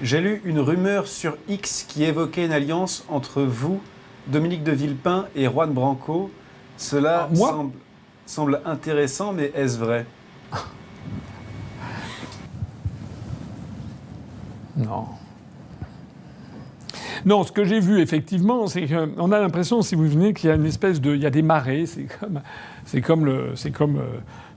J'ai lu une rumeur sur X qui évoquait une alliance entre vous, Dominique de Villepin et Juan Branco. Cela Moi? semble intéressant, mais est-ce vrai? Non. Non, ce que j'ai vu effectivement, c'est qu'on a l'impression, si vous venez, qu'il y a une espèce de, il y a des marées. C'est comme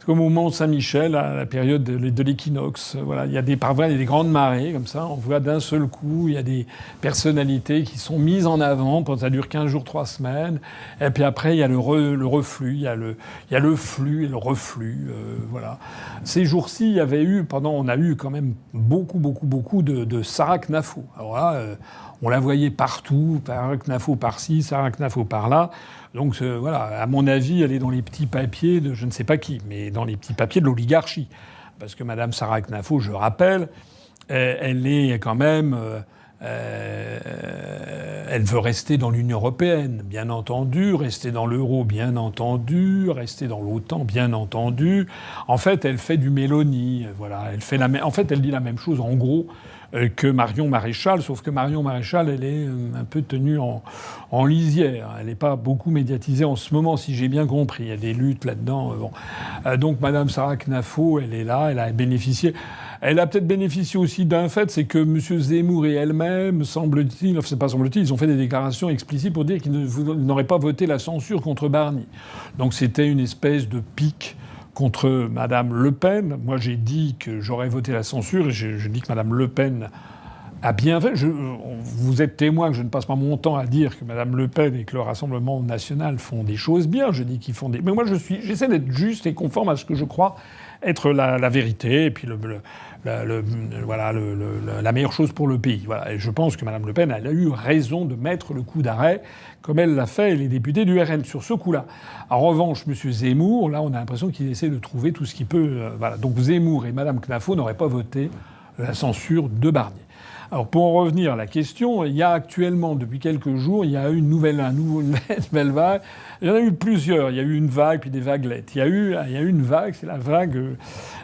au Mont Saint-Michel, à la période de l'équinoxe. Voilà, il y a parfois il y a des grandes marées comme ça. On voit d'un seul coup, il y a des personnalités qui sont mises en avant. Ça dure 15 jours, 3 semaines. Et puis après, il y a le reflux, il y a le flux et le reflux. Voilà. Ces jours-ci, on a eu quand même beaucoup de Sarah Knafo. Alors là, on la voyait partout, Sarah Knafo par-ci, Sarah Knafo par-là. Donc voilà, à mon avis, elle est dans les petits papiers de je ne sais pas qui, mais dans les petits papiers de l'oligarchie. Parce que Madame Sarah Knafo, je rappelle, elle est quand même... elle veut rester dans l'Union européenne, bien entendu, rester dans l'euro, bien entendu, rester dans l'OTAN, bien entendu. En fait, elle fait du Mélanie, voilà. En fait, elle dit la même chose, en gros, que Marion Maréchal, sauf que Marion Maréchal, elle est un peu tenue en lisière. Elle n'est pas beaucoup médiatisée en ce moment, si j'ai bien compris. Il y a des luttes là-dedans. Bon. Donc, Madame Sarah Knafo, elle est là, elle a bénéficié. Elle a peut-être bénéficié aussi d'un fait, c'est que M. Zemmour et elle-même, semble-t-il, enfin, c'est pas semble-t-il, ils ont fait des déclarations explicites pour dire qu'ils n'auraient pas voté la censure contre Barnier. Donc c'était une espèce de pique contre Mme Le Pen. Moi, j'ai dit que j'aurais voté la censure et je dis que Mme Le Pen a bien fait. Vous êtes témoin que je ne passe pas mon temps à dire que Mme Le Pen et que le Rassemblement national font des choses bien. Je dis qu'ils font des... Mais moi, j'essaie d'être juste et conforme à ce que je crois être la vérité et puis la meilleure chose pour le pays. Voilà. Et je pense que Mme Le Pen elle a eu raison de mettre le coup d'arrêt, comme elle l'a fait, et les députés du RN, sur ce coup-là. En revanche, M. Zemmour, là, on a l'impression qu'il essaie de trouver tout ce qu'il peut. Voilà. Donc Zemmour et Mme Knafo n'auraient pas voté la censure de Barnier. Alors, pour en revenir à la question, il y a actuellement, depuis quelques jours, il y a eu une nouvelle vague. Il y en a eu plusieurs. Il y a eu une vague, puis des vaguelettes. Il y a eu une vague, c'est la vague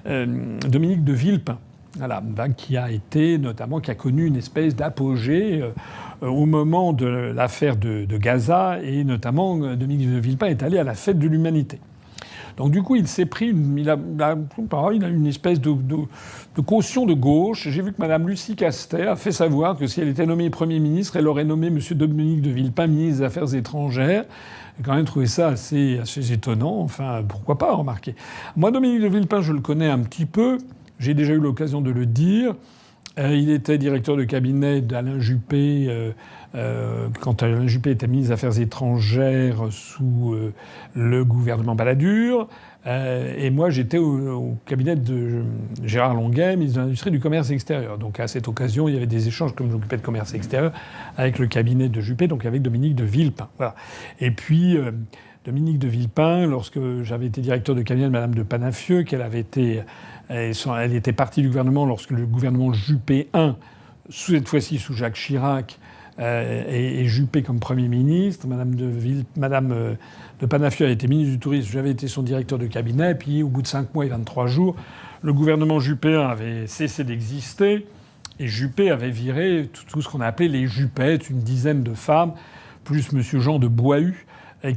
Dominique de Villepin. Voilà, une vague qui a connu une espèce d'apogée au moment de l'affaire de Gaza, et notamment Dominique de Villepin est allé à la fête de l'humanité. Donc du coup, il s'est pris, il a une espèce de caution de gauche. J'ai vu que Mme Lucie Castet a fait savoir que si elle était nommée Premier ministre, elle aurait nommé M. Dominique de Villepin ministre des Affaires étrangères. J'ai quand même trouvé ça assez étonnant. Enfin, pourquoi pas, remarquez. Moi, Dominique de Villepin, je le connais un petit peu. J'ai déjà eu l'occasion de le dire. Il était directeur de cabinet d'Alain Juppé quand Alain Juppé était ministre des Affaires étrangères sous le gouvernement Balladur. Et moi, j'étais au cabinet de Gérard Longuet, ministre de l'Industrie et du Commerce extérieur. Donc à cette occasion, il y avait des échanges, comme j'occupais de commerce extérieur, avec le cabinet de Juppé, donc avec Dominique de Villepin. Voilà. Et puis... Dominique de Villepin, lorsque j'avais été directeur de cabinet de Mme de Panafieux, elle était partie du gouvernement lorsque le gouvernement Juppé I, cette fois-ci sous Jacques Chirac, et Juppé comme Premier ministre. Mme de Panafieux a été ministre du Tourisme, j'avais été son directeur de cabinet, puis au bout de 5 mois et 23 jours, le gouvernement Juppé I avait cessé d'exister, et Juppé avait viré tout ce qu'on a appelé les Juppettes, une dizaine de femmes, plus M. Jean de Boishue,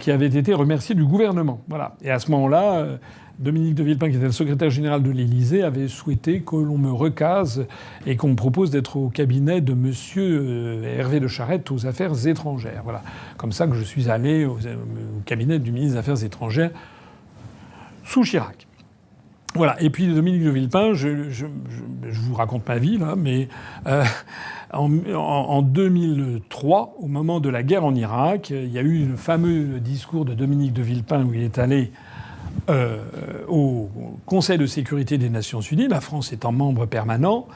qui avait été remercié du gouvernement. Voilà. Et à ce moment-là, Dominique de Villepin, qui était le secrétaire général de l'Élysée, avait souhaité que l'on me recase et qu'on me propose d'être au cabinet de M. Hervé de Charette aux Affaires étrangères. Voilà. Comme ça que je suis allé au cabinet du ministre des Affaires étrangères sous Chirac. Voilà. Et puis Dominique de Villepin, je vous raconte ma vie, là, mais... En 2003, au moment de la guerre en Irak, il y a eu le fameux discours de Dominique de Villepin où il est allé au Conseil de sécurité des Nations Unies, la France étant membre permanent.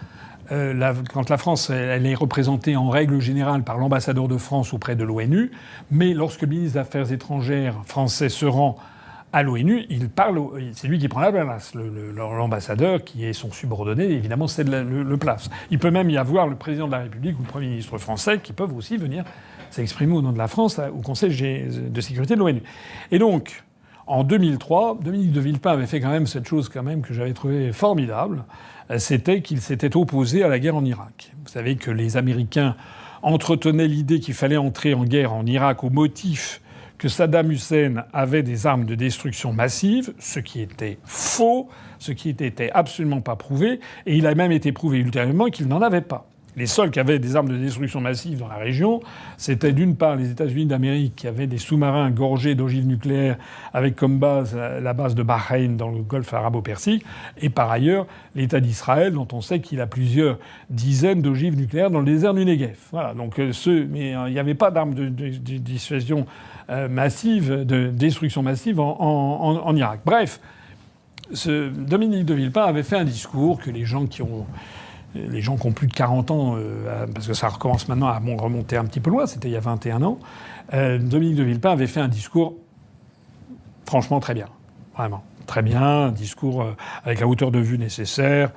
Quand la France elle est représentée en règle générale par l'ambassadeur de France auprès de l'ONU, mais lorsque le ministre des Affaires étrangères français se rend à l'ONU, c'est lui qui prend la place. L'ambassadeur, qui est son subordonné, évidemment, cède le place. Il peut même y avoir le président de la République ou le Premier ministre français qui peuvent aussi venir s'exprimer au nom de la France au Conseil de sécurité de l'ONU. Et donc, En 2003, Dominique de Villepin avait fait quand même cette chose quand même que j'avais trouvé formidable. C'était qu'il s'était opposé à la guerre en Irak. Vous savez que les Américains entretenaient l'idée qu'il fallait entrer en guerre en Irak au motif que Saddam Hussein avait des armes de destruction massive, ce qui était faux, ce qui n'était absolument pas prouvé, et il a même été prouvé ultérieurement qu'il n'en avait pas. Les seuls qui avaient des armes de destruction massive dans la région, c'était d'une part les États-Unis d'Amérique qui avaient des sous-marins gorgés d'ogives nucléaires avec comme base la base de Bahreïn dans le golfe arabo-persique, et par ailleurs l'État d'Israël dont on sait qu'il a plusieurs dizaines d'ogives nucléaires dans le désert du Negev. Voilà, donc mais il n'y avait pas d'armes de dissuasion massive, de destruction massive en Irak. Bref, Dominique de Villepin avait fait un discours que les gens qui ont plus de 40 ans, parce que ça recommence maintenant à remonter un petit peu loin, c'était il y a 21 ans, Dominique de Villepin avait fait un discours franchement très bien. Vraiment. Très bien, un discours avec la hauteur de vue nécessaire,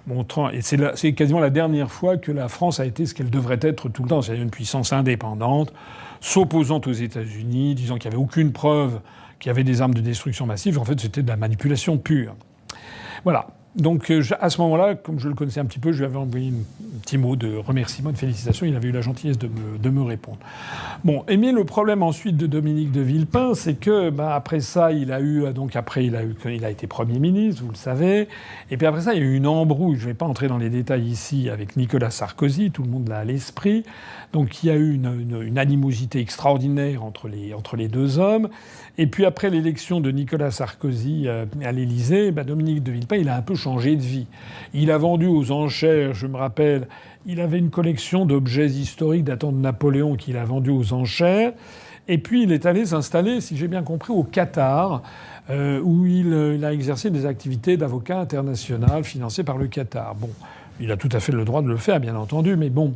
montrant... Et c'est quasiment la dernière fois que la France a été ce qu'elle devrait être tout le temps, c'est-à-dire une puissance indépendante, s'opposant aux États-Unis, disant qu'il n'y avait aucune preuve qu'il y avait des armes de destruction massive. En fait, c'était de la manipulation pure. Voilà. Donc à ce moment-là, comme je le connaissais un petit peu, je lui avais envoyé un petit mot de remerciement, de félicitations. Il avait eu la gentillesse de me répondre. Bon, mais le problème ensuite de Dominique de Villepin, c'est que après ça, il a été Premier ministre, vous le savez. Et puis après ça, il y a eu une embrouille. Je ne vais pas entrer dans les détails ici avec Nicolas Sarkozy. Tout le monde l'a à l'esprit. Donc il y a eu une animosité extraordinaire entre les deux hommes. Et puis après l'élection de Nicolas Sarkozy à l'Élysée, Dominique de Villepin, il a un peu changé de vie. Il a vendu aux enchères, je me rappelle, il avait une collection d'objets historiques datant de Napoléon qu'il a vendu aux enchères. Et puis il est allé s'installer, si j'ai bien compris, au Qatar, où il a exercé des activités d'avocat international financées par le Qatar. Bon, il a tout à fait le droit de le faire, bien entendu, mais bon...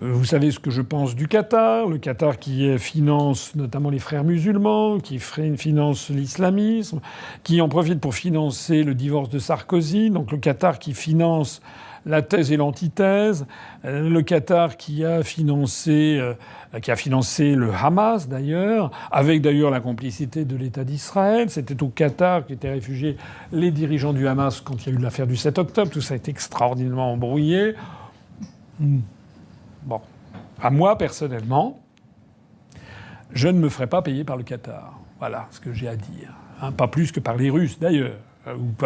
Vous savez ce que je pense du Qatar. Le Qatar qui finance notamment les frères musulmans, qui finance l'islamisme, qui en profite pour financer le divorce de Sarkozy. Donc le Qatar qui finance la thèse et l'antithèse. Le Qatar qui a financé le Hamas d'ailleurs, avec d'ailleurs la complicité de l'État d'Israël. C'était au Qatar qu'étaient réfugiés les dirigeants du Hamas quand il y a eu l'affaire du 7 octobre. Tout ça a été extraordinairement embrouillé. Bon, à moi, personnellement, je ne me ferai pas payer par le Qatar. Voilà ce que j'ai à dire. Pas plus que par les Russes, d'ailleurs.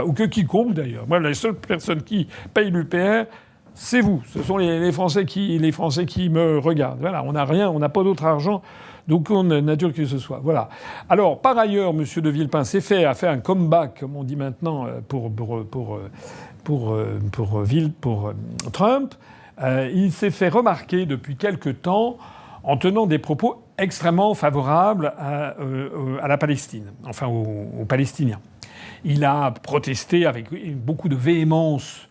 Ou que quiconque, d'ailleurs. Moi, la seule personne qui paye l'UPR, c'est vous. Ce sont les Français qui me regardent. Voilà, on n'a rien, on n'a pas d'autre argent d'aucune nature que ce soit. Voilà. Alors, par ailleurs, M. de Villepin a fait un comeback, comme on dit maintenant, pour Trump. Il s'est fait remarquer depuis quelque temps en tenant des propos extrêmement favorables à la Palestine, enfin aux Palestiniens. Il a protesté avec beaucoup de véhémence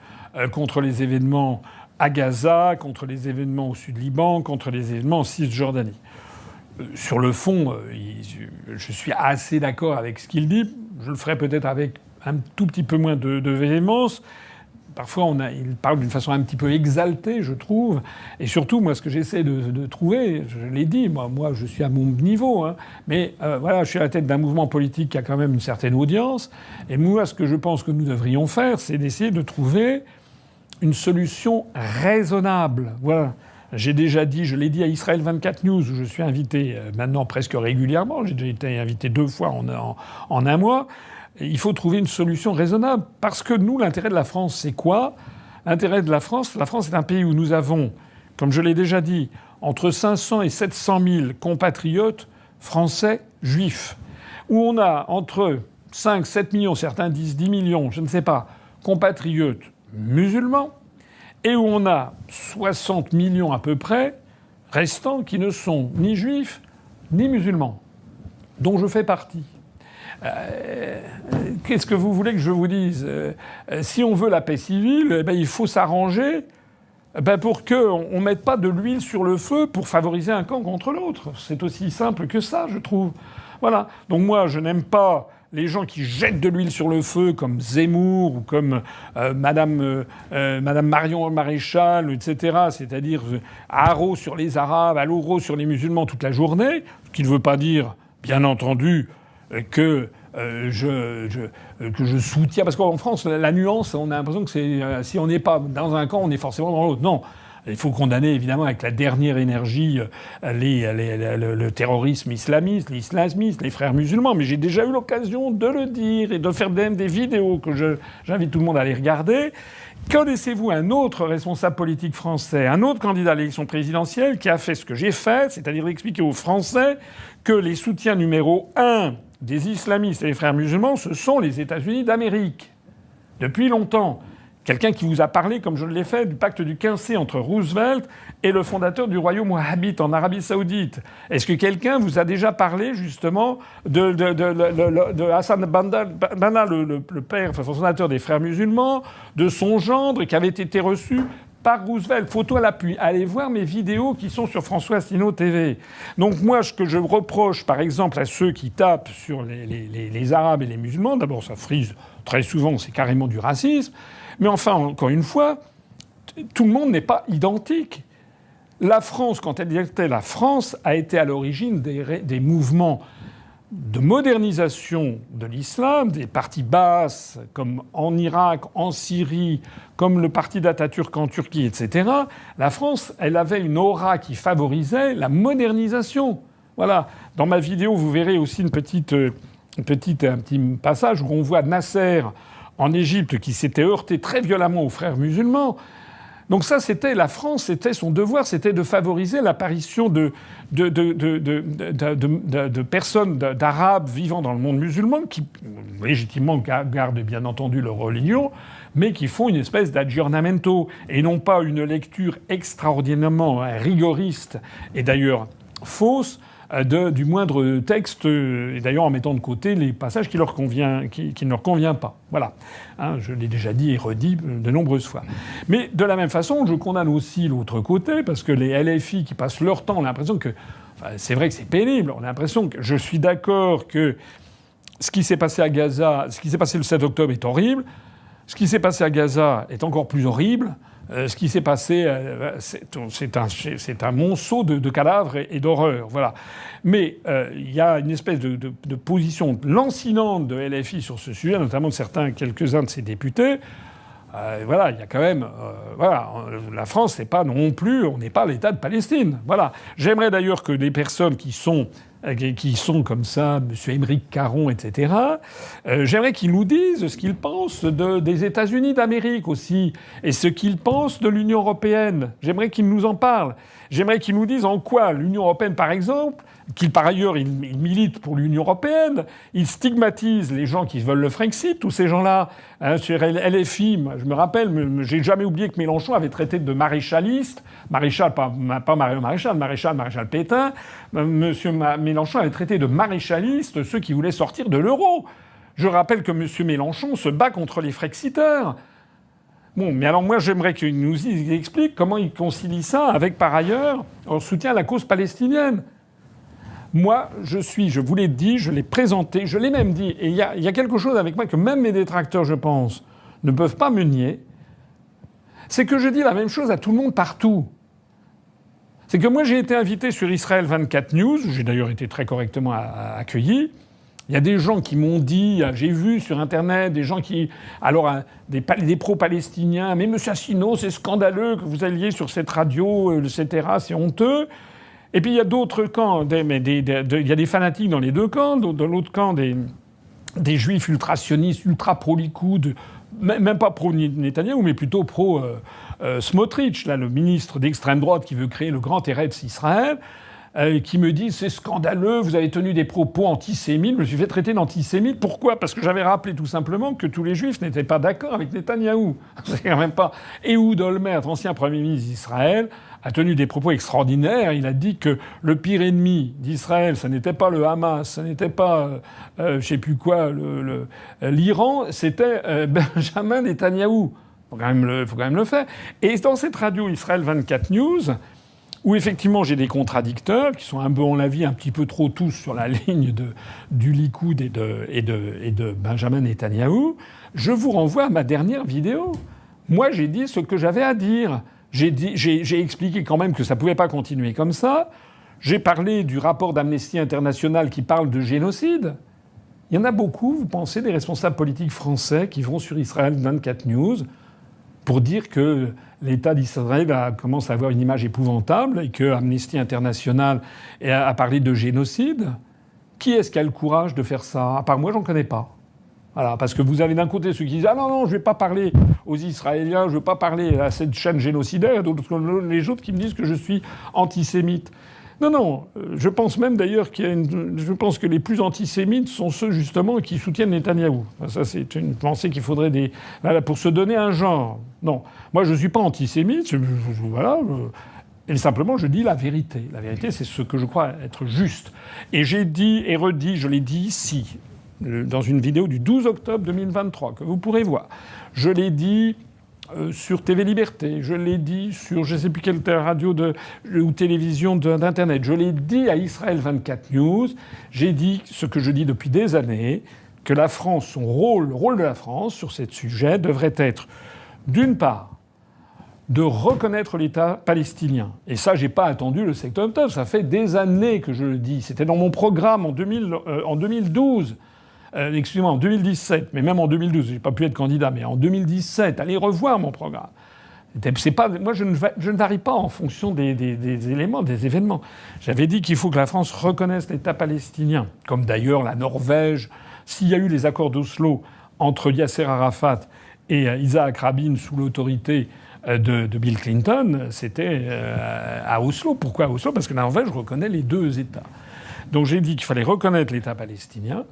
contre les événements à Gaza, contre les événements au Sud-Liban, contre les événements en Cisjordanie. Sur le fond, je suis assez d'accord avec ce qu'il dit. Je le ferai peut-être avec un tout petit peu moins de véhémence. Parfois, il parle d'une façon un petit peu exaltée, je trouve. Et surtout, moi, ce que j'essaie de trouver, je l'ai dit, moi, je suis à mon niveau, hein, mais voilà, je suis à la tête d'un mouvement politique qui a quand même une certaine audience. Et moi, ce que je pense que nous devrions faire, c'est d'essayer de trouver une solution raisonnable. Voilà. J'ai déjà dit, je l'ai dit à Israël 24 News, où je suis invité maintenant presque régulièrement. J'ai déjà été invité 2 fois en un mois. Il faut trouver une solution raisonnable. Parce que nous, l'intérêt de la France, c'est quoi? L'intérêt de la France est un pays où nous avons, comme je l'ai déjà dit, entre 500 et 700 000 compatriotes français juifs. Où on a entre 5, 7 millions, certains disent 10 millions, je ne sais pas, compatriotes musulmans. Et où on a 60 millions à peu près restants qui ne sont ni juifs ni musulmans, dont je fais partie. Qu'est-ce que vous voulez que je vous dise? Si on veut la paix civile, il faut s'arranger pour qu'on ne mette pas de l'huile sur le feu pour favoriser un camp contre l'autre. C'est aussi simple que ça, je trouve. Voilà. Donc moi, je n'aime pas les gens qui jettent de l'huile sur le feu, comme Zemmour ou comme Madame Marion Maréchal, etc. C'est-à-dire à haro sur les Arabes, à l'euro sur les musulmans toute la journée, ce qui ne veut pas dire... bien entendu, que je soutiens... Parce qu'en France, la nuance, on a l'impression que c'est si on n'est pas dans un camp, on est forcément dans l'autre. Non. Il faut condamner, évidemment, avec la dernière énergie le terrorisme islamiste, l'islamisme, les frères musulmans. Mais j'ai déjà eu l'occasion de le dire et de faire même des vidéos que j'invite tout le monde à aller regarder. Connaissez-vous un autre responsable politique français, un autre candidat à l'élection présidentielle qui a fait ce que j'ai fait, c'est-à-dire d'expliquer aux Français que les soutiens numéro 1 des islamistes et des frères musulmans, ce sont les États-Unis d'Amérique. Depuis longtemps. Quelqu'un qui vous a parlé, comme je l'ai fait, du pacte du 15C entre Roosevelt et le fondateur du royaume wahhabite en Arabie Saoudite. Est-ce que quelqu'un vous a déjà parlé, justement, de Hassan Banna, le père, enfin, fondateur des frères musulmans, de son gendre, qui avait été reçu par Roosevelt, photo à l'appui. Allez voir mes vidéos qui sont sur François Asselineau TV. Donc moi, ce que je reproche, par exemple, à ceux qui tapent sur les Arabes et les musulmans, d'abord, ça frise très souvent, c'est carrément du racisme. Mais enfin, encore une fois, tout le monde n'est pas identique. La France, quand elle était la France, a été à l'origine des mouvements de modernisation de l'islam, des partis basses, comme en Irak, en Syrie, comme le parti d'Atatürk en Turquie, etc. La France, elle avait une aura qui favorisait la modernisation. Voilà. Dans ma vidéo, vous verrez aussi un petit passage où on voit Nasser en Égypte, qui s'était heurté très violemment aux frères musulmans. Donc ça, c'était la France, c'était son devoir, c'était de favoriser l'apparition de personnes, d'Arabes vivant dans le monde musulman, qui légitimement gardent bien entendu leur religion, mais qui font une espèce d'aggiornamento, et non pas une lecture extraordinairement rigoriste, et d'ailleurs fausse, du moindre texte, et d'ailleurs en mettant de côté les passages qui ne leur convient pas. Voilà. Hein, je l'ai déjà dit et redit de nombreuses fois. Mais de la même façon, je condamne aussi l'autre côté, parce que les LFI qui passent leur temps, on a l'impression que... Enfin, c'est vrai que c'est pénible, on a l'impression que... Je suis d'accord que ce qui s'est passé à Gaza, ce qui s'est passé le 7 octobre est horrible, ce qui s'est passé à Gaza est encore plus horrible. Ce qui s'est passé, c'est un monceau de cadavres et d'horreurs. Voilà. Mais il y a une espèce de position lancinante de LFI sur ce sujet, notamment de quelques-uns de ses députés. Voilà, il y a quand même... voilà, la France, c'est pas non plus... On n'est pas l'État de Palestine. Voilà. J'aimerais d'ailleurs que des personnes qui sont comme ça, M. Émeric Caron, etc., j'aimerais qu'ils nous disent ce qu'ils pensent des États-Unis d'Amérique aussi, et ce qu'ils pensent de l'Union européenne. J'aimerais qu'ils nous en parlent. J'aimerais qu'ils nous disent en quoi l'Union européenne, par exemple, qu'ils par ailleurs ils militent pour l'Union européenne, ils stigmatisent les gens qui veulent le Frexit, tous ces gens-là. Hein, sur LFI, je me rappelle, j'ai jamais oublié que Mélenchon avait traité de maréchaliste, maréchal, pas maréchal Pétain, Monsieur Mélenchon avait traité de maréchaliste ceux qui voulaient sortir de l'euro. Je rappelle que Monsieur Mélenchon se bat contre les Frexiteurs. Bon, mais alors moi j'aimerais qu'il nous explique comment il concilie ça avec, par ailleurs, un soutien à la cause palestinienne. Moi, je vous l'ai dit, je l'ai présenté, je l'ai même dit, et il y a quelque chose avec moi que même mes détracteurs, je pense, ne peuvent pas me nier, c'est que je dis la même chose à tout le monde partout. C'est que moi j'ai été invité sur Israël 24 News, où j'ai d'ailleurs été très correctement accueilli. Il y a des gens qui m'ont dit, j'ai vu sur Internet, des gens qui... Alors, des pro-palestiniens, mais monsieur Asselineau, c'est scandaleux que vous alliez sur cette radio, etc., c'est honteux. Et puis il y a d'autres camps, il y a des fanatiques dans les deux camps, dans l'autre camp des juifs ultra-sionistes, ultra-pro-Likoud, même pas pro-Netanyahou, mais plutôt pro-Smotrich, là, le ministre d'extrême droite qui veut créer le grand Eretz Israël, qui me dit c'est scandaleux, vous avez tenu des propos antisémites. Je me suis fait traiter d'antisémite. Pourquoi ? Parce que j'avais rappelé tout simplement que tous les juifs n'étaient pas d'accord avec Netanyahou. C'est quand même pas... Ehud Olmert, ancien Premier ministre d'Israël, a tenu des propos extraordinaires. Il a dit que le pire ennemi d'Israël, ce n'était pas le Hamas, ce n'était pas je sais plus quoi, l'Iran, c'était Benjamin Netanyahou. Faut quand même le faire. Et dans cette radio Israël 24 News, où effectivement j'ai des contradicteurs qui sont un peu, on l'a vu, un petit peu trop tous sur la ligne du Likoud et de Benjamin Netanyahou, je vous renvoie à ma dernière vidéo. Moi, j'ai dit ce que j'avais à dire. J'ai expliqué quand même que ça pouvait pas continuer comme ça. J'ai parlé du rapport d'Amnesty International qui parle de génocide. Il y en a beaucoup, vous pensez, des responsables politiques français qui vont sur Israël 24 News pour dire que l'État d'Israël commence à avoir une image épouvantable et que Amnesty International a parlé de génocide. Qui est-ce qui a le courage de faire ça? À part moi, j'en connais pas. Voilà, parce que vous avez d'un côté ceux qui disent « Ah non, je vais pas parler aux Israéliens, je vais pas parler à cette chaîne génocidaire », et d'autres, les autres qui me disent que je suis antisémite. Non, je pense même d'ailleurs je pense que les plus antisémites sont ceux justement qui soutiennent Netanyahou. Ça, c'est une pensée qu'il faudrait voilà, pour se donner un genre. Non, moi je suis pas antisémite. Voilà. Et simplement, je dis la vérité. La vérité, c'est ce que je crois être juste. Et j'ai dit et redit, je l'ai dit ici, dans une vidéo du 12 octobre 2023 que vous pourrez voir. Je l'ai dit. Sur TV Liberté, je l'ai dit sur je ne sais plus quelle radio ou télévision d'Internet, je l'ai dit à Israël 24 News, j'ai dit ce que je dis depuis des années, que la France, le rôle de la France sur ce sujet devrait être, d'une part, de reconnaître l'État palestinien. Et ça, j'ai pas attendu le 7 octobre, ça fait des années que je le dis. C'était dans mon programme en 2012. Excusez-moi, en 2017, mais même en 2012, j'ai pas pu être candidat, mais en 2017, allez revoir mon programme. C'est pas, moi, je ne varie pas en fonction des éléments, des événements. J'avais dit qu'il faut que la France reconnaisse l'État palestinien, comme d'ailleurs la Norvège. S'il y a eu les accords d'Oslo entre Yasser Arafat et Isaac Rabin sous l'autorité de Bill Clinton, c'était à Oslo. Pourquoi à Oslo? Parce que la Norvège reconnaît les deux États. Donc j'ai dit qu'il fallait reconnaître l'État palestinien,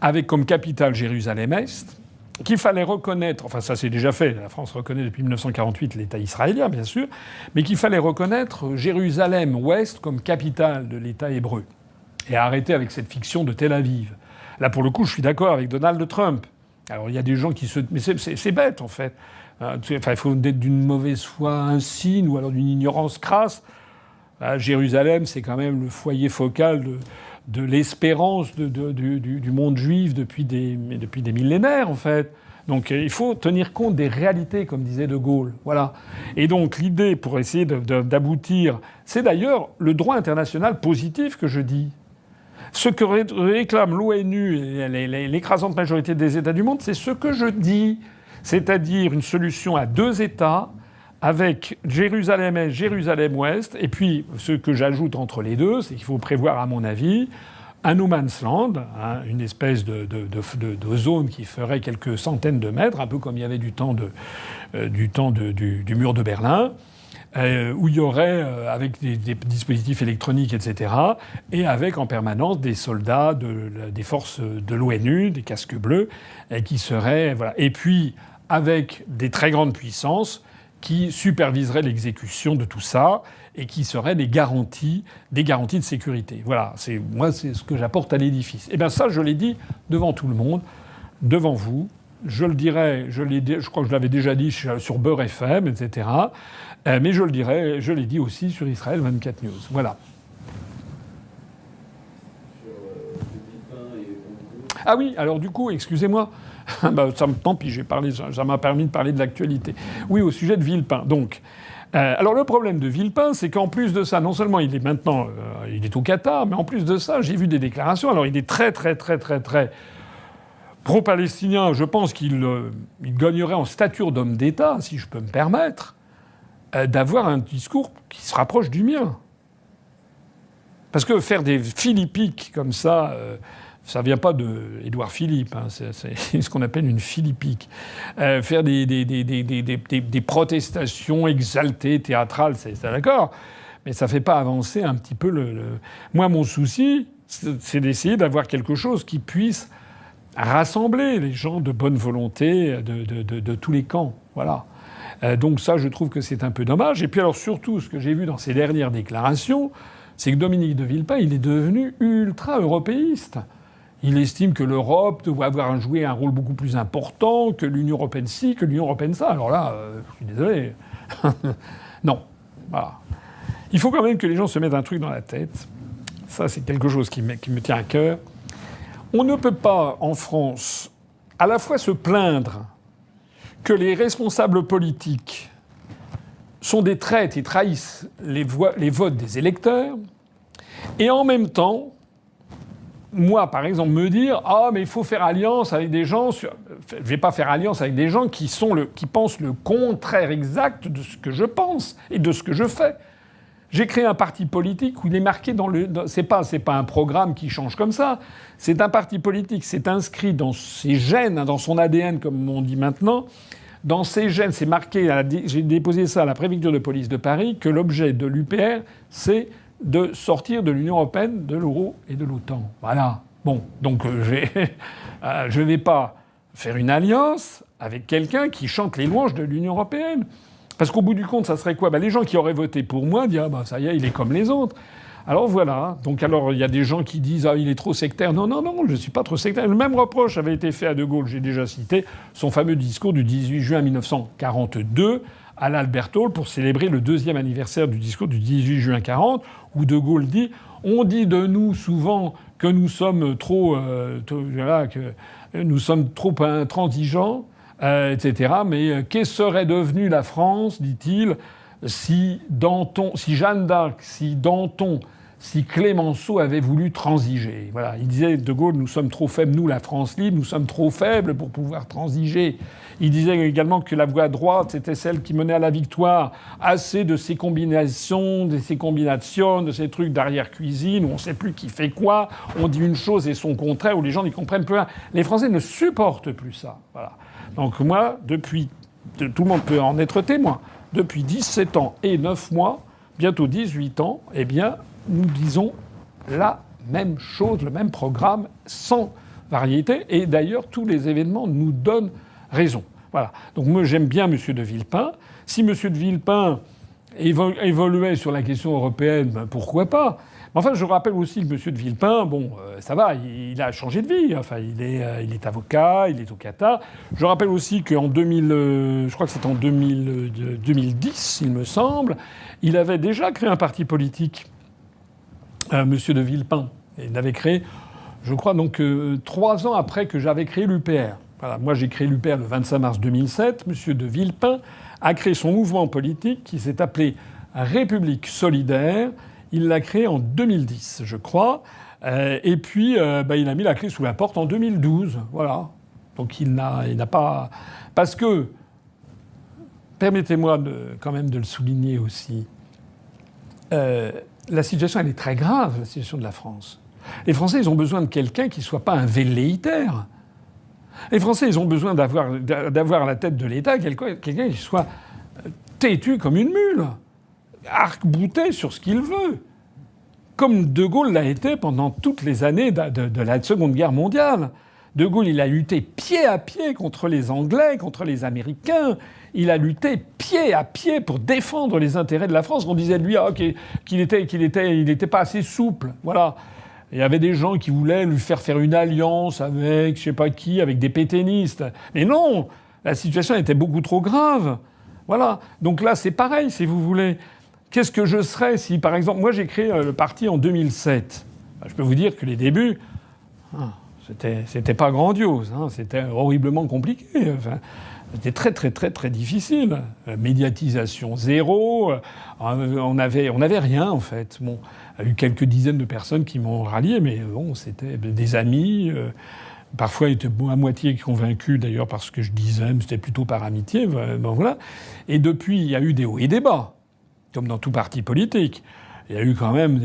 avec comme capitale Jérusalem-Est, qu'il fallait reconnaître, enfin ça c'est déjà fait, la France reconnaît depuis 1948 l'État israélien bien sûr, mais qu'il fallait reconnaître Jérusalem-Ouest comme capitale de l'État hébreu. Et arrêter avec cette fiction de Tel Aviv. Là pour le coup je suis d'accord avec Donald Trump. Alors il y a des gens qui se... Mais c'est bête en fait. Enfin, il faut être d'une mauvaise foi insigne ou alors d'une ignorance crasse. Jérusalem c'est quand même le foyer focal de l'espérance du monde juif depuis des millénaires, en fait. Donc il faut tenir compte des réalités, comme disait De Gaulle. Voilà. Et donc l'idée, pour essayer d'aboutir, c'est d'ailleurs le droit international positif que je dis. Ce que réclame l'ONU et l'écrasante majorité des États du monde, c'est ce que je dis. C'est-à-dire une solution à deux États, avec Jérusalem-Est, Jérusalem-Ouest, et puis ce que j'ajoute entre les deux, c'est qu'il faut prévoir, à mon avis, un no man's land, hein, une espèce de zone qui ferait quelques centaines de mètres, un peu comme il y avait du mur de Berlin, où il y aurait, avec des dispositifs électroniques, etc., et avec en permanence des soldats des forces de l'ONU, des casques bleus, qui seraient... Voilà. Et puis, avec des très grandes puissances qui superviseraient l'exécution de tout ça et qui seraient des garanties de sécurité. Voilà, c'est ce que j'apporte à l'édifice. Et bien ça, je l'ai dit devant tout le monde, devant vous. Je le dirai, je crois que je l'avais déjà dit sur Beurre FM, etc. Mais je l'ai dit aussi sur Israël 24 News. Voilà. Ah oui, alors du coup, excusez-moi. Tant pis, ça m'a permis de parler de l'actualité. Oui, au sujet de Villepin. Donc, alors le problème de Villepin, c'est qu'en plus de ça, non seulement il est maintenant, il est au Qatar, mais en plus de ça, j'ai vu des déclarations. Alors il est très pro-palestinien. Je pense qu'il gagnerait en stature d'homme d'État, si je peux me permettre, d'avoir un discours qui se rapproche du mien. Parce que faire des philippiques comme ça... ça vient pas de Édouard Philippe, hein, c'est ce qu'on appelle une philippique. Faire des protestations exaltées, théâtrales, c'est d'accord, mais ça fait pas avancer un petit peu Moi, mon souci, c'est d'essayer d'avoir quelque chose qui puisse rassembler les gens de bonne volonté de tous les camps. Voilà. Donc ça, je trouve que c'est un peu dommage. Et puis alors surtout, ce que j'ai vu dans ces dernières déclarations, c'est que Dominique de Villepin, il est devenu ultra-européiste. Il estime que l'Europe doit jouer un rôle beaucoup plus important, que l'Union européenne ci, que l'Union européenne ça. Alors là, je suis désolé. Non. Voilà. Il faut quand même que les gens se mettent un truc dans la tête. Ça, c'est quelque chose qui me tient à cœur. On ne peut pas, en France, à la fois se plaindre que les responsables politiques sont des traîtres et trahissent les votes des électeurs, Et en même temps, moi, par exemple, me dire « Ah, mais il faut faire alliance avec des gens... » Je ne vais pas faire alliance avec des gens qui pensent le contraire exact de ce que je pense et de ce que je fais. J'ai créé un parti politique où il est marqué dans le... C'est pas un programme qui change comme ça. C'est un parti politique, c'est inscrit dans ses gènes, dans son ADN, comme on dit maintenant. Dans ses gènes, c'est marqué... J'ai déposé ça à la préfecture de police de Paris, que l'objet de l'UPR, c'est de sortir de l'Union européenne, de l'euro et de l'OTAN. Voilà. Bon, donc je vais pas faire une alliance avec quelqu'un qui chante les louanges de l'Union européenne. Parce qu'au bout du compte, ça serait quoi ? Les gens qui auraient voté pour moi disent « Ah bah ça y est, il est comme les autres ». Alors voilà. Donc alors il y a des gens qui disent « Ah, il est trop sectaire ». Non, je ne suis pas trop sectaire. Le même reproche avait été fait à De Gaulle, j'ai déjà cité son fameux discours du 18 juin 1942 à l'Albert Hall pour célébrer le 2e anniversaire du discours du 18 juin 40, où De Gaulle dit « On dit de nous souvent que nous sommes trop intransigeants, etc. Mais qu'est-ce serait devenue la France, dit-il, si Jeanne d'Arc, si Danton, si Clémenceau avaient voulu transiger. » Voilà. Il disait, De Gaulle, nous sommes trop faibles, nous, la France libre, nous sommes trop faibles pour pouvoir transiger. Il disait également que la voie droite, c'était celle qui menait à la victoire. Assez de ces combinations, de ces trucs d'arrière-cuisine, où on ne sait plus qui fait quoi, on dit une chose et son contraire, où les gens n'y comprennent plus rien. Les Français ne supportent plus ça. Voilà. Donc moi, tout le monde peut en être témoin, depuis 17 ans et 9 mois, bientôt 18 ans, eh bien, nous disons la même chose, le même programme, sans variété. Et d'ailleurs, tous les événements nous donnent raison. Voilà. Donc moi, j'aime bien M. de Villepin. Si M. de Villepin évoluait sur la question européenne, pourquoi pas ? Mais enfin, je rappelle aussi que M. de Villepin, ça va, il a changé de vie. Enfin, il est avocat, il est au Qatar. Je rappelle aussi qu'en 2010, il me semble, il avait déjà créé un parti politique, M. de Villepin. Il l'avait créé, je crois, donc 3 ans après que j'avais créé l'UPR. Voilà, moi, j'ai créé l'UPR le 25 mars 2007. M. de Villepin a créé son mouvement politique qui s'est appelé République solidaire. Il l'a créé en 2010, je crois. Et puis, il a mis la clé sous la porte en 2012. Voilà. Donc, il n'a pas... Parce que, permettez-moi quand même de le souligner aussi, la situation, elle est très grave, la situation de la France. Les Français, ils ont besoin de quelqu'un qui ne soit pas un velléitaire. Les Français, ils ont besoin d'avoir à la tête de l'État quelqu'un qui soit têtu comme une mule, arc-bouté sur ce qu'il veut, comme De Gaulle l'a été pendant toutes les années de la Seconde Guerre mondiale. De Gaulle, il a lutté pied à pied contre les Anglais, contre les Américains. Il a lutté pied à pied pour défendre les intérêts de la France. On disait de lui qu'il était pas assez souple. Voilà. Il y avait des gens qui voulaient lui faire une alliance avec je sais pas qui, avec des pétainistes. Mais non, la situation était beaucoup trop grave. Voilà. Donc là, c'est pareil, si vous voulez. Qu'est-ce que je serais si, par exemple, moi j'ai créé le parti en 2007. Je peux vous dire que les débuts, c'était pas grandiose. C'était horriblement compliqué. Enfin, c'était très, très, très, très difficile. Médiatisation zéro. On avait rien, en fait. Bon, il y a eu quelques dizaines de personnes qui m'ont rallié, mais bon, c'était des amis. Parfois, ils étaient à moitié convaincus, d'ailleurs, par ce que je disais, mais c'était plutôt par amitié. Ben, voilà. Et depuis, il y a eu des hauts et des bas, comme dans tout parti politique. Il y a eu quand même...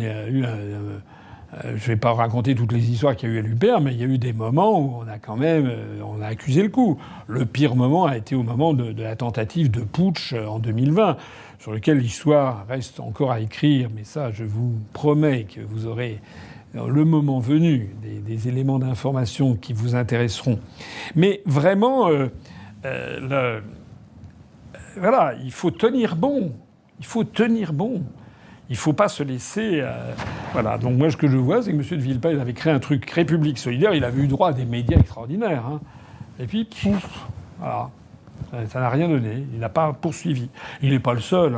je ne vais pas raconter toutes les histoires qu'il y a eu à l'UPR, mais il y a eu des moments où on a quand même on a accusé le coup. Le pire moment a été au moment de la tentative de putsch en 2020, sur lequel l'histoire reste encore à écrire, mais ça, je vous promets que vous aurez, le moment venu, des éléments d'information qui vous intéresseront. Mais vraiment, voilà, il faut tenir bon. Il faut tenir bon. Il ne faut pas se laisser... Voilà. Donc moi, ce que je vois, c'est que M. de Villepin, il avait créé un truc République solidaire. Il avait eu droit à des médias extraordinaires. Et puis, pouf, voilà. Ça n'a rien donné. Il n'a pas poursuivi. Il n'est pas le seul.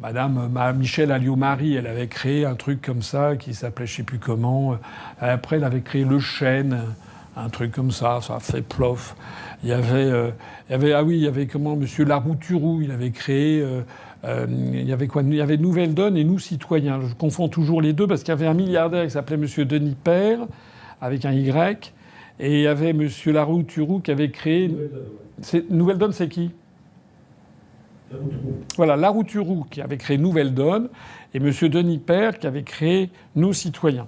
Madame Michèle Alliot-Marie, elle avait créé un truc comme ça qui s'appelait je ne sais plus comment. Après, elle avait créé Le Chêne, un truc comme ça. Ça a fait plof. Il y avait comment, M. Larouturou, il avait créé... Il y avait quoi? Il y avait Nouvelle Donne et Nous Citoyens. Je confonds toujours les deux parce qu'il y avait un milliardaire qui s'appelait M. Denis Père, avec un Y, et il y avait M. Larouturou qui avait créé... Nouvelle Donne, c'est qui? Voilà, Larouturou qui avait créé Nouvelle Donne, et M. Denis Père qui avait créé Nous Citoyens.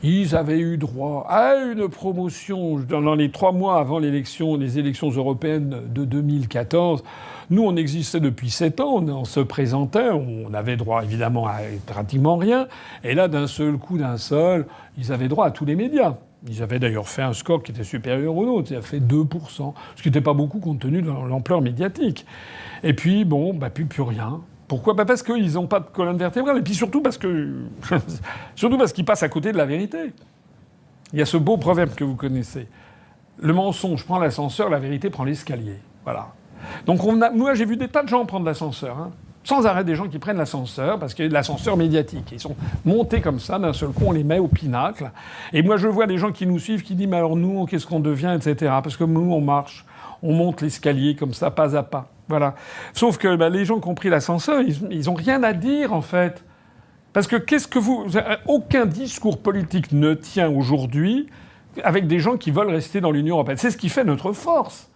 Ils avaient eu droit à une promotion dans les 3 mois avant les élections européennes de 2014. Nous, on existait depuis 7 ans, on se présentait, on avait droit évidemment à pratiquement rien. Et là, d'un seul coup, ils avaient droit à tous les médias. Ils avaient d'ailleurs fait un score qui était supérieur au nôtre, ils avaient fait 2%, ce qui n'était pas beaucoup compte tenu de l'ampleur médiatique. Et puis, bon, plus rien. Pourquoi? Parce qu'ils n'ont pas de colonne vertébrale. Et puis surtout parce qu'ils passent à côté de la vérité. Il y a ce beau proverbe que vous connaissez. Le mensonge prend l'ascenseur, la vérité prend l'escalier. Voilà. Donc moi, j'ai vu des tas de gens prendre l'ascenseur. Hein. Sans arrêt, des gens qui prennent l'ascenseur, parce qu'il y a de l'ascenseur médiatique. Ils sont montés comme ça, d'un seul coup, on les met au pinacle. Et moi, je vois des gens qui nous suivent, qui disent « Mais alors nous, qu'est-ce qu'on devient ?» etc. Parce que nous, on marche, on monte l'escalier comme ça, pas à pas. Voilà. Sauf que les gens qui ont pris l'ascenseur, ils ont rien à dire, en fait. Parce que aucun discours politique ne tient aujourd'hui avec des gens qui veulent rester dans l'Union européenne. C'est ce qui fait notre force.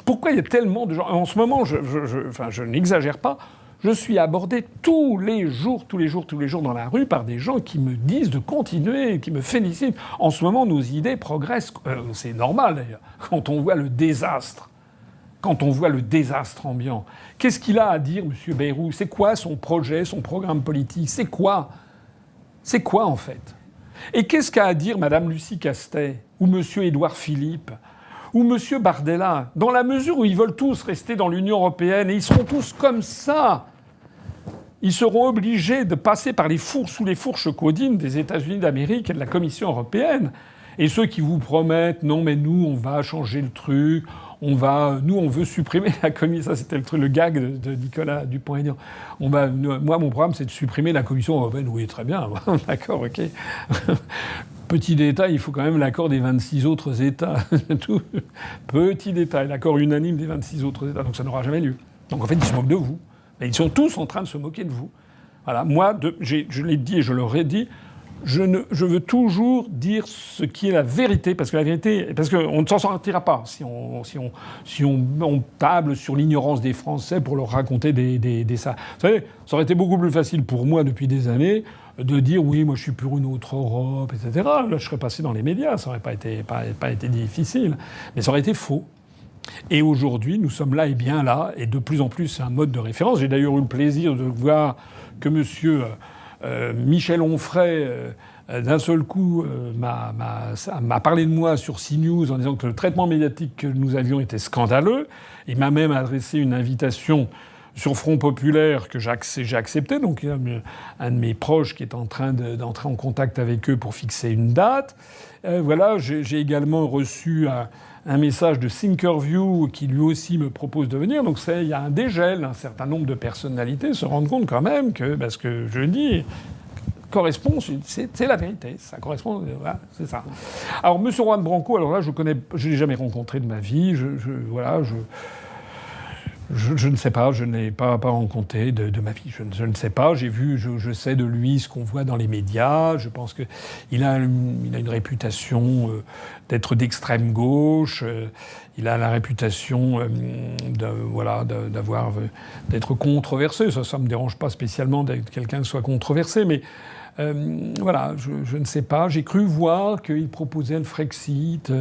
Pourquoi il y a tellement de gens... En ce moment, je n'exagère pas, je suis abordé tous les jours dans la rue par des gens qui me disent de continuer, qui me félicitent. En ce moment, nos idées progressent. C'est normal, d'ailleurs, quand on voit le désastre. Quand on voit le désastre ambiant. Qu'est-ce qu'il a à dire, M. Bayrou? C'est quoi son projet, son programme politique? C'est quoi? C'est quoi, en fait? Et qu'est-ce qu'a à dire Mme Lucie Castet ou M. Édouard Philippe ou M. Bardella, dans la mesure où ils veulent tous rester dans l'Union européenne, et ils seront tous comme ça. Ils seront obligés de passer par sous les fourches caudines des États-Unis d'Amérique et de la Commission européenne. Et ceux qui vous promettent, non mais nous, on va changer le truc, on veut supprimer la commission... Ça, c'était le gag de Nicolas Dupont-Aignan. Moi, mon programme, c'est de supprimer la Commission européenne. Oui, très bien, d'accord, ok. Petit détail, il faut quand même l'accord des 26 autres États. Petit détail, l'accord unanime des 26 autres États. Donc ça n'aura jamais lieu. Donc en fait, ils se moquent de vous. Et ils sont tous en train de se moquer de vous. Voilà. Moi, je l'ai dit et je leur ai dit, je veux toujours dire ce qui est la vérité, parce qu'on ne s'en sortira pas si on table sur l'ignorance des Français pour leur raconter ça. Vous savez, ça aurait été beaucoup plus facile pour moi depuis des années de dire oui, moi je suis pour une autre Europe, etc. Là, je serais passé dans les médias, ça n'aurait pas été difficile, mais ça aurait été faux. Et aujourd'hui, nous sommes là et bien là, et de plus en plus, c'est un mode de référence. J'ai d'ailleurs eu le plaisir de voir que monsieur Michel Onfray, d'un seul coup, m'a parlé de moi sur CNews en disant que le traitement médiatique que nous avions était scandaleux. Il m'a même adressé une invitation sur Front Populaire que j'ai accepté. Donc il y a un de mes proches qui est en train d'entrer en contact avec eux pour fixer une date. Voilà, j'ai également reçu un message de Thinkerview qui lui aussi me propose de venir. Donc il y a un dégel. Un certain nombre de personnalités se rendent compte quand même que ce que je dis correspond, c'est la vérité. Ça correspond, voilà, c'est ça. Alors M. Juan Branco, alors là je l'ai jamais rencontré de ma vie. Je ne sais pas, je n'ai pas rencontré de ma vie. Je ne sais pas. J'ai vu, je sais de lui ce qu'on voit dans les médias. Je pense qu'il a une réputation d'être d'extrême gauche. Il a la réputation d'être controversé. Ça me dérange pas spécialement d'être quelqu'un qui soit controversé, mais voilà, je ne sais pas. J'ai cru voir qu'il proposait le Frexit.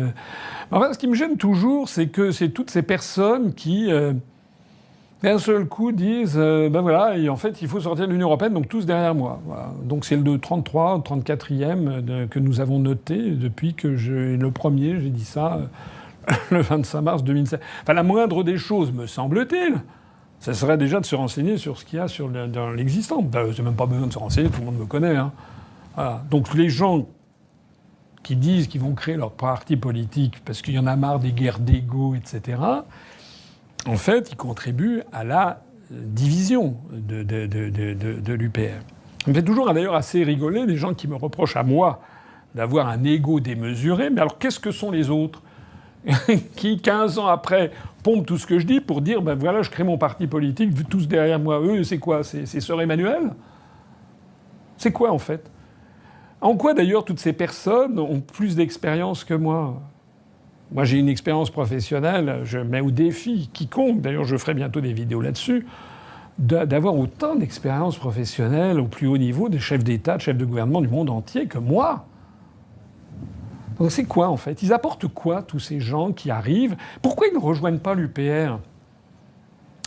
Enfin, ce qui me gêne toujours, c'est que c'est toutes ces personnes qui d'un seul coup disent voilà, et en fait il faut sortir de l'Union européenne, donc tous derrière moi. Voilà. Donc c'est le 33, 34e que nous avons noté depuis que le premier, j'ai dit ça le 25 mars 2007. Enfin la moindre des choses, me semble-t-il, ça serait déjà de se renseigner sur ce qu'il y a dans l'existant. C'est même pas besoin de se renseigner, tout le monde me connaît. Hein. Voilà. Donc les gens qui disent qu'ils vont créer leur parti politique parce qu'il y en a marre des guerres d'ego, etc., en fait, ils contribuent à la division de l'UPR. Ça me fait toujours d'ailleurs assez rigoler des gens qui me reprochent à moi d'avoir un ego démesuré. Mais alors qu'est-ce que sont les autres? qui, 15 ans après, pompe tout ce que je dis pour dire, ben voilà, je crée mon parti politique, tous derrière moi. Eux, c'est quoi? C'est Sœur Emmanuel? C'est quoi, en fait? En quoi, d'ailleurs, toutes ces personnes ont plus d'expérience que moi? Moi, j'ai une expérience professionnelle, je mets au défi quiconque, d'ailleurs, je ferai bientôt des vidéos là-dessus, d'avoir autant d'expérience professionnelle au plus haut niveau des chefs d'État, de chefs de gouvernement du monde entier que moi. Donc c'est quoi, en fait? Ils apportent quoi, tous ces gens qui arrivent? Pourquoi ils ne rejoignent pas l'UPR?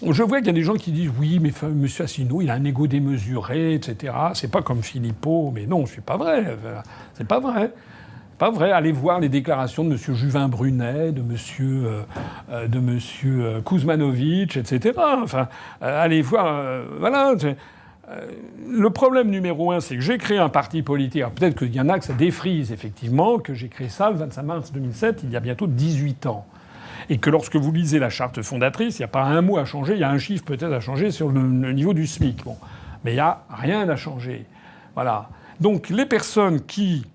Je vois qu'il y a des gens qui disent « Oui, mais M. Asselineau, il a un ego démesuré, etc. » C'est pas comme Philippot. Mais non, c'est pas vrai. C'est pas vrai. Pas vrai. Allez voir les déclarations de M. Juvin Brunet, de M. Kuzmanovic, etc. Enfin, allez voir... voilà... Le problème numéro 1, c'est que j'ai créé un parti politique. Alors peut-être qu'il y en a que ça défrise, effectivement, que j'ai créé ça le 25 mars 2007, il y a bientôt 18 ans. Et que lorsque vous lisez la charte fondatrice, il n'y a pas un mot à changer, il y a un chiffre peut-être à changer sur le niveau du SMIC. Bon. Mais il n'y a rien à changer. Voilà. Donc les personnes qui,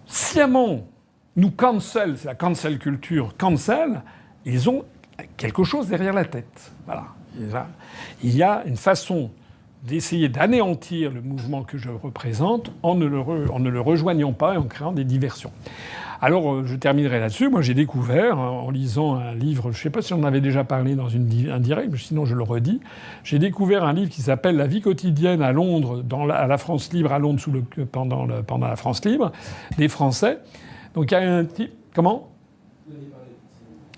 sciemment, nous cancel, c'est la cancel culture, cancel, ils ont quelque chose derrière la tête. Voilà. Il y a une façon d'essayer d'anéantir le mouvement que je représente en ne le rejoignant pas et en créant des diversions. Alors, je terminerai là-dessus. Moi, j'ai découvert, en lisant un livre, je ne sais pas si on en avait déjà parlé dans un direct, mais sinon je le redis, j'ai découvert un livre qui s'appelle « La vie quotidienne à Londres, à la France libre, à Londres pendant la France libre », des Français. Donc, il y a un type... Comment ?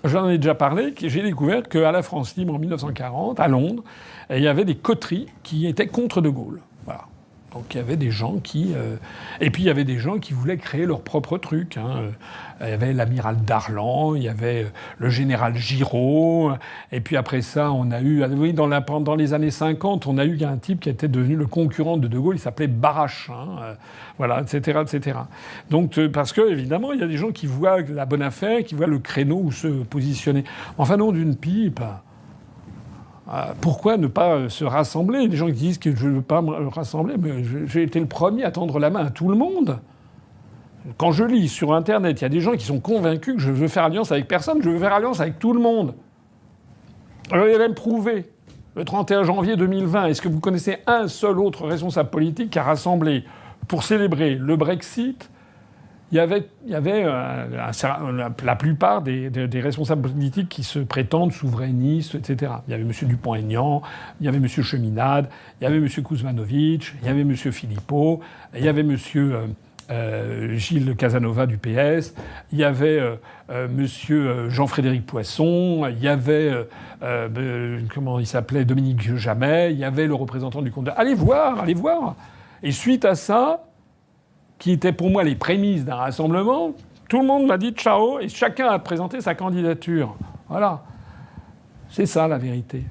J'en ai déjà parlé, j'ai découvert qu'à la France libre, en 1940, à Londres, il y avait des coteries qui étaient contre De Gaulle. Voilà. Donc il y avait des gens qui... Et puis il y avait des gens qui voulaient créer leur propre truc. Hein. Il y avait l'amiral Darlan, il y avait le général Giraud. Et puis après ça, on a eu... Oui, pendant les années 50, on a eu un type qui était devenu le concurrent de De Gaulle. Il s'appelait Barachin. Voilà, etc., etc. Donc parce que, évidemment, il y a des gens qui voient la bonne affaire, qui voient le créneau où se positionner. Enfin, non, d'une pipe... Pourquoi ne pas se rassembler? Les gens qui disent que je ne veux pas me rassembler, mais j'ai été le premier à tendre la main à tout le monde. Quand je lis sur Internet, il y a des gens qui sont convaincus que je veux faire alliance avec personne, je veux faire alliance avec tout le monde. Alors il va me prouver. Le 31 janvier 2020, est-ce que vous connaissez un seul autre responsable politique qui a rassemblé pour célébrer le Brexit? Il y avait la plupart des responsables politiques qui se prétendent souverainistes, etc. Il y avait M. Dupont-Aignan, il y avait M. Cheminade, il y avait M. Kuzmanovic, il y avait M. Philippot, il y avait M. Gilles Casanova du PS, il y avait M. Jean-Frédéric Poisson, il y avait, comment il s'appelait, Dominique Jamais, il y avait le représentant du Comte. Allez voir. Et suite à ça, qui étaient pour moi les prémices d'un rassemblement, tout le monde m'a dit ciao et chacun a présenté sa candidature. Voilà. C'est ça la vérité.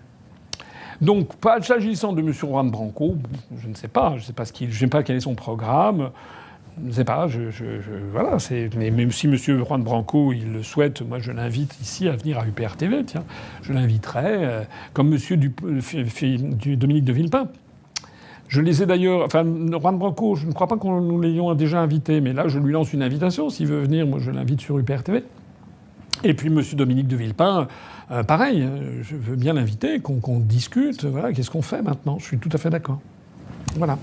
Donc, s'agissant de M. Juan Branco, je ne sais pas quel est son programme. Je ne sais pas, voilà. Mais même si M. Juan Branco, il le souhaite, moi je l'invite ici à venir à UPR TV, tiens. Je l'inviterai, comme M. Dominique de Villepin. Je les ai d'ailleurs... Enfin, Juan Branco, je ne crois pas qu'on nous l'ayons déjà invité, mais là, je lui lance une invitation. S'il veut venir, moi, je l'invite sur UPR TV. Et puis, M. Dominique de Villepin, pareil, je veux bien l'inviter, qu'on discute. Voilà, qu'est-ce qu'on fait maintenant? Je suis tout à fait d'accord. Voilà.